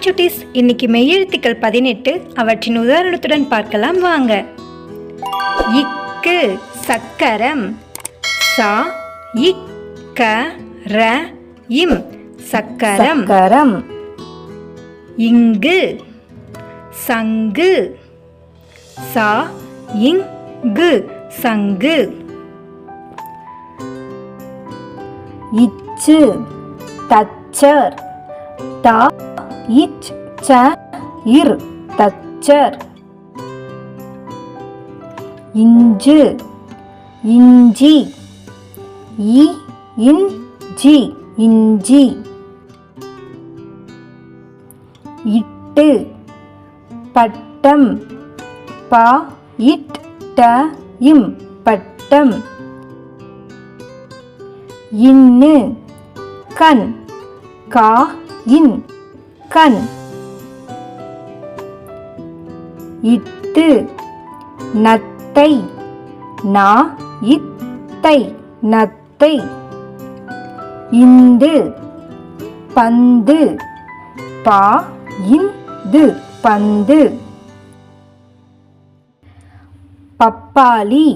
Hi சுட்டீஸ், இன்னைக்கு மெய்யெழுத்துக்கள் 18 அவற்றின் உதாரணத்துடன் பார்க்கலாம் வாங்க. இக்கு சக்கரம், சா இக்க ர இம் சக்கரம். இங்கு சங்கு, சா இங்கு சங்கு. இச்சு தச்சர், தா இச் ச இர் தச்சர். இஞ்சு இஞ்சி, இ இஞ்சி இஞ்சி. இட்டு பட்டம், பா இட் ட இம் பட்டம். இன்னு கண், கா இன் கண். இத்து நத்தை, நா இத்தை நத்தை. இந்து பந்து, பா இந்து பந்து. பப்பாளி,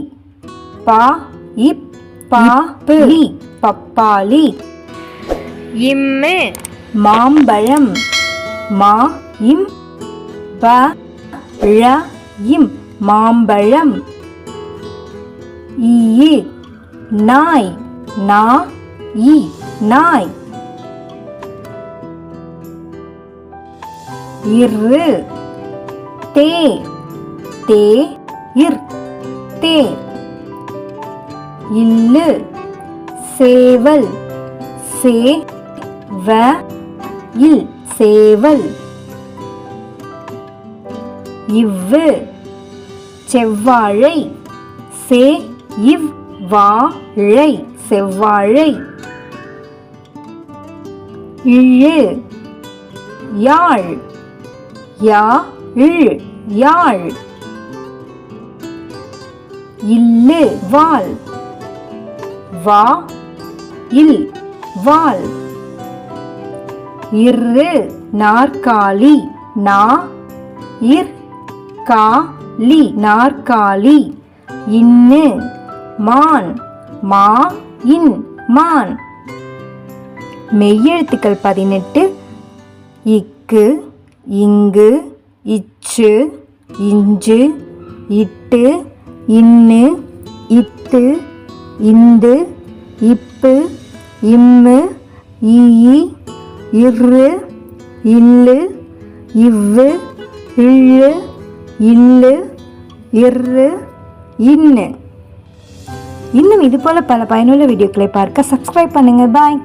பா இப் பாலி பப்பாளி. இம்மு மாம்பழம், மா இம் ப ழ இம் மாம்பழம். ஈ நாய், நா இ நாய். இரு தே, தே இர் தே. இல்லு சேவல், சே வ இல் சேவல். இவ்வு செவ்வாழை, சே இவ் வாழை செவ்வாழை. இழு யாழ், யா இழ் யாழ். இல்லு வால், வா இல் வால். இரு நாற்காலி, நா இர் கா லி நாற்காலி. இன்னு மான், மா இன் மான். மெய்யெழுத்துக்கள் 18. இக்கு இங்கு இச்சு இஞ்சு இட்டு இன்னு இத்து இந்து இப்பு இம்மு ஈ இரு இல்லு இவ்வு இழு இல்லு இரு இன்னு. இன்னும் இது போல பல பயனுள்ள வீடியோக்களை பார்க்க சப்ஸ்கிரைப் பண்ணுங்க. பாய்.